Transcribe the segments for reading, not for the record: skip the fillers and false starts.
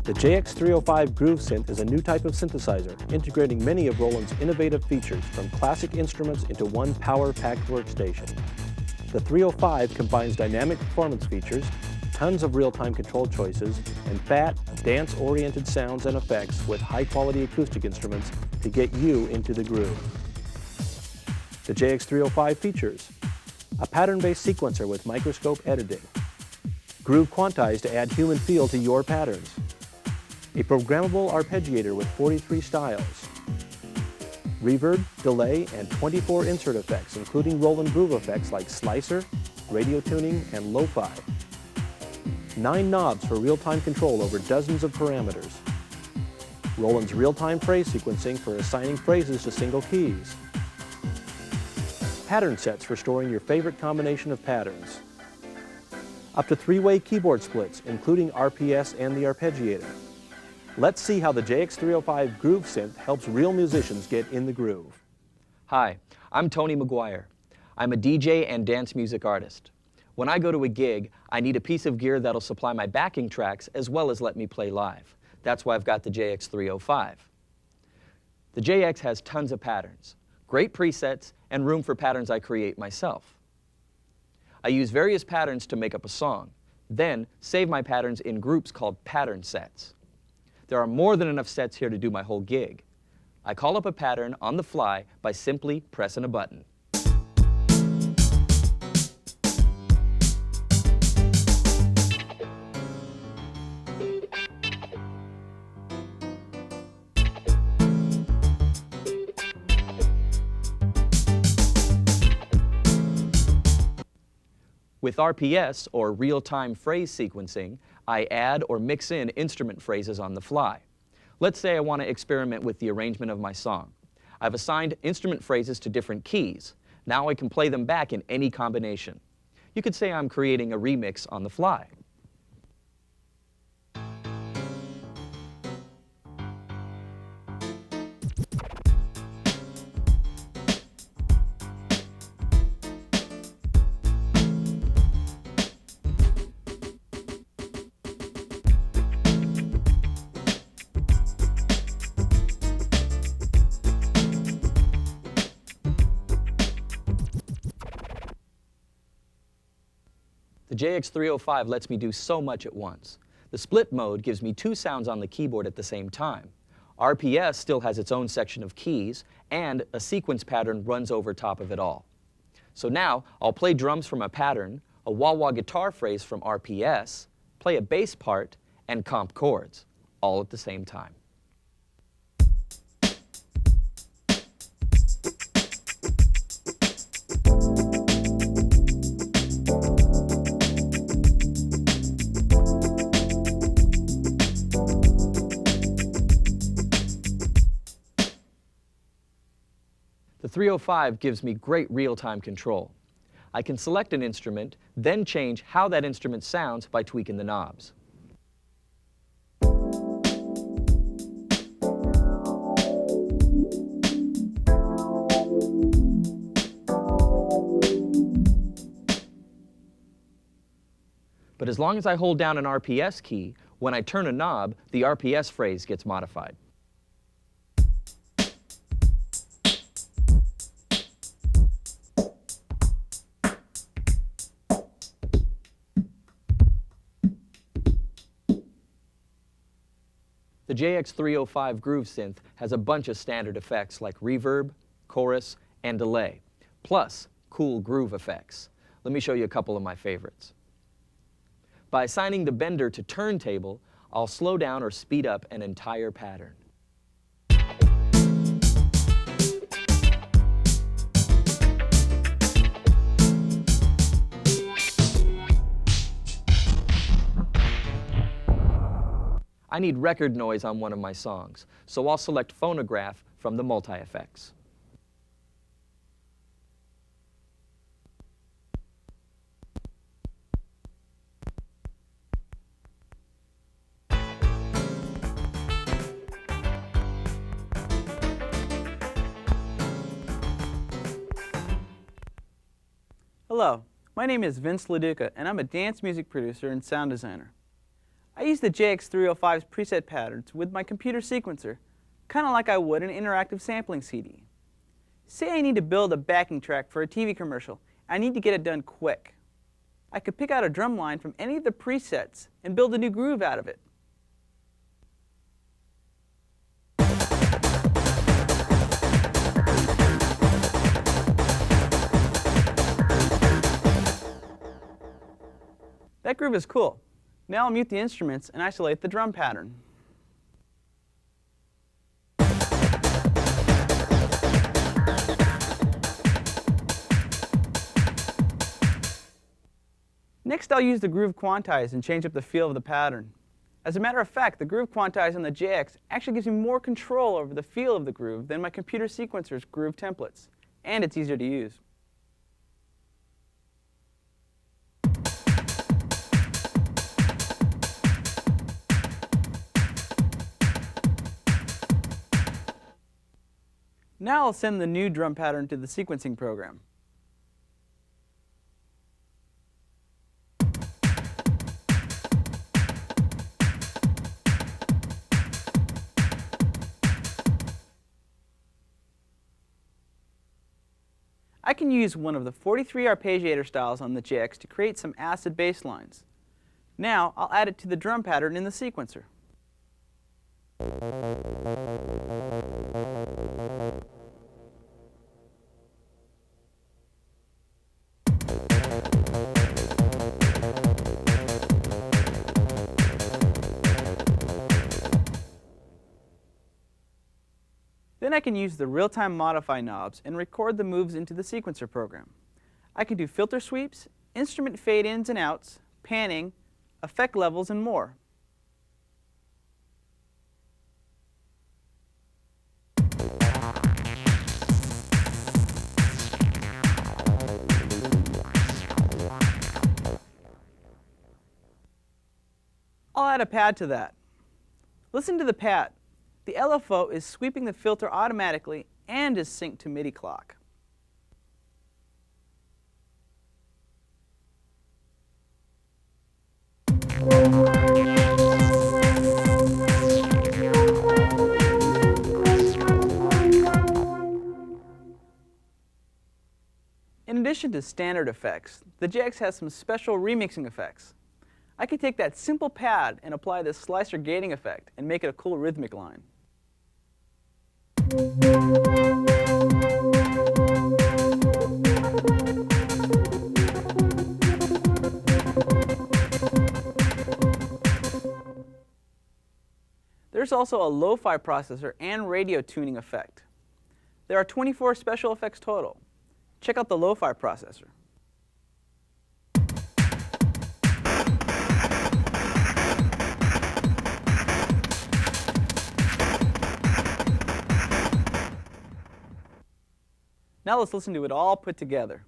The JX305 Groove Synth is a new type of synthesizer, integrating many of Roland's innovative features from classic instruments into one power-packed workstation. The 305 combines dynamic performance features, tons of real-time control choices, and fat, dance-oriented sounds and effects with high-quality acoustic instruments to get you into the groove. The JX305 features a pattern-based sequencer with microscope editing, Groove Quantize to add human feel to your patterns, a programmable arpeggiator with 43 styles, reverb, delay, and 24 insert effects, including Roland groove effects like slicer, radio tuning, and lo-fi, 9 knobs for real-time control over dozens of parameters, Roland's real-time phrase sequencing for assigning phrases to single keys, pattern sets for storing your favorite combination of patterns, up to 3-way keyboard splits, including RPS and the Arpeggiator. Let's see how the JX305 Groove Synth helps real musicians get in the groove. Hi, I'm Tony McGuire. I'm a DJ and dance music artist. When I go to a gig, I need a piece of gear that'll supply my backing tracks as well as let me play live. That's why I've got the JX305. The JX has tons of patterns, great presets, and room for patterns I create myself. I use various patterns to make up a song, then save my patterns in groups called pattern sets. There are more than enough sets here to do my whole gig. I call up a pattern on the fly by simply pressing a button. With RPS, or real-time phrase sequencing, I add or mix in instrument phrases on the fly. Let's say I want to experiment with the arrangement of my song. I've assigned instrument phrases to different keys. Now I can play them back in any combination. You could say I'm creating a remix on the fly. The JX305 lets me do so much at once. The split mode gives me 2 sounds on the keyboard at the same time. RPS still has its own section of keys, and a sequence pattern runs over top of it all. So now I'll play drums from a pattern, a wah-wah guitar phrase from RPS, play a bass part, and comp chords, all at the same time. The 305 gives me great real-time control. I can select an instrument, then change how that instrument sounds by tweaking the knobs. But as long as I hold down an RPS key, when I turn a knob, the RPS phrase gets modified. The JX305 Groove Synth has a bunch of standard effects like reverb, chorus, and delay, plus cool groove effects. Let me show you a couple of my favorites. By assigning the bender to turntable, I'll slow down or speed up an entire pattern. I need record noise on one of my songs, so I'll select phonograph from the multi-effects. Hello, my name is Vince LaDuca, and I'm a dance music producer and sound designer. I use the JX305's preset patterns with my computer sequencer, kind of like I would an interactive sampling CD. Say I need to build a backing track for a TV commercial. I need to get it done quick. I could pick out a drum line from any of the presets and build a new groove out of it. That groove is cool. Now I'll mute the instruments and isolate the drum pattern. Next, I'll use the groove quantize and change up the feel of the pattern. As a matter of fact, the groove quantize on the JX actually gives me more control over the feel of the groove than my computer sequencer's groove templates, and it's easier to use. Now I'll send the new drum pattern to the sequencing program. I can use one of the 43 Arpeggiator styles on the JX to create some acid bass lines. Now I'll add it to the drum pattern in the sequencer. Then I can use the real-time modify knobs and record the moves into the sequencer program. I can do filter sweeps, instrument fade-ins and outs, panning, effect levels, and more. I'll add a pad to that. Listen to the pad. The LFO is sweeping the filter automatically and is synced to MIDI clock. In addition to standard effects, the JX has some special remixing effects. I could take that simple pad and apply this slicer gating effect and make it a cool rhythmic line. There's also a lo-fi processor and radio tuning effect. There are 24 special effects total. Check out the lo-fi processor. Now let's listen to it all put together.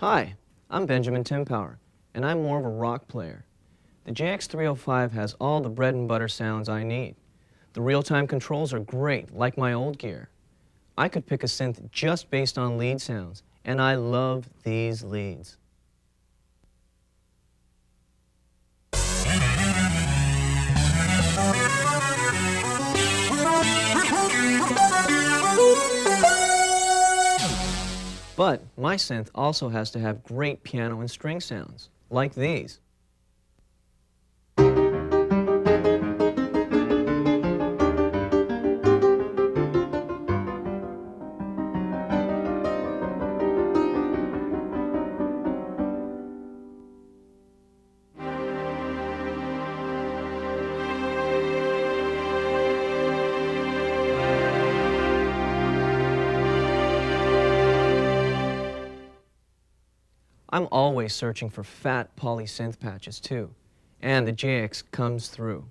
Hi, I'm Benjamin Timpower, and I'm more of a rock player. The JX305 has all the bread and butter sounds I need. The real-time controls are great, like my old gear. I could pick a synth just based on lead sounds, and I love these leads. But my synth also has to have great piano and string sounds, like these. I'm always searching for fat polysynth patches too, and the JX comes through.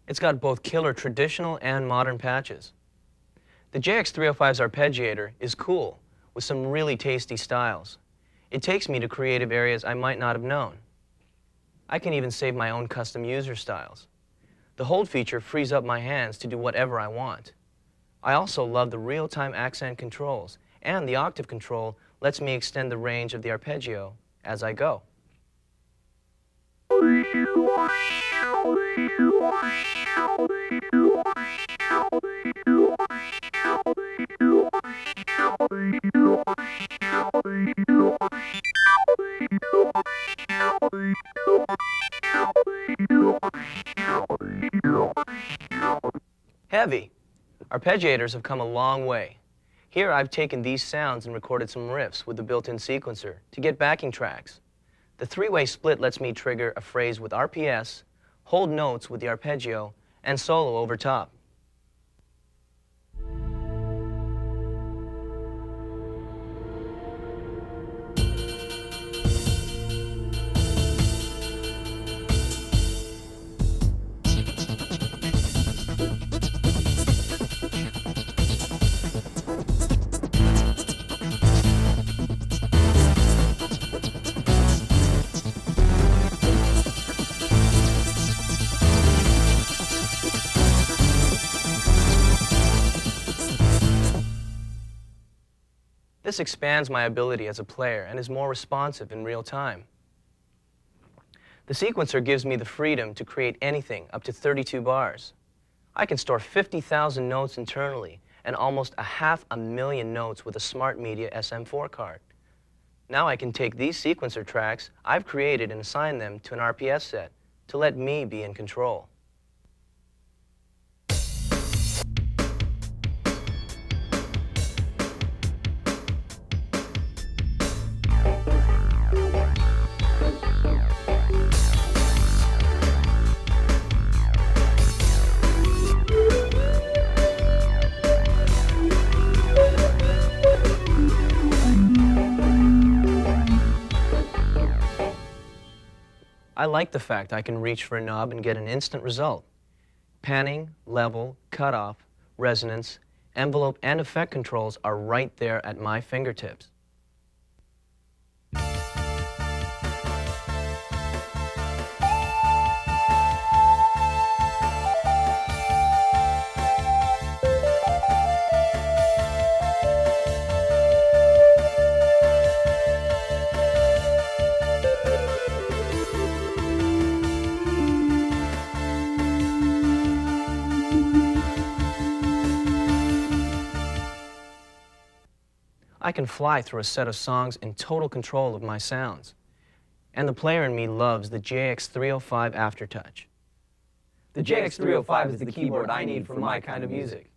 It's got both killer traditional and modern patches. The JX 305's Arpeggiator is cool, with some really tasty styles. It takes me to creative areas I might not have known. I can even save my own custom user styles. The hold feature frees up my hands to do whatever I want. I also love the real-time accent controls, and the octave control lets me extend the range of the arpeggio as I go. Heavy. Arpeggiators have come a long way. Here I've taken these sounds and recorded some riffs with the built-in sequencer to get backing tracks. The three-way split lets me trigger a phrase with RPS, hold notes with the arpeggio, and solo over top. This expands my ability as a player and is more responsive in real time. The sequencer gives me the freedom to create anything up to 32 bars. I can store 50,000 notes internally and almost 500,000 notes with a Smart Media SM4 card. Now I can take these sequencer tracks I've created and assign them to an RPS set to let me be in control. I like the fact I can reach for a knob and get an instant result. Panning, level, cutoff, resonance, envelope, and effect controls are right there at my fingertips. I can fly through a set of songs in total control of my sounds. And the player in me loves the JX 305 aftertouch. The JX 305 is the keyboard I need for my kind of music.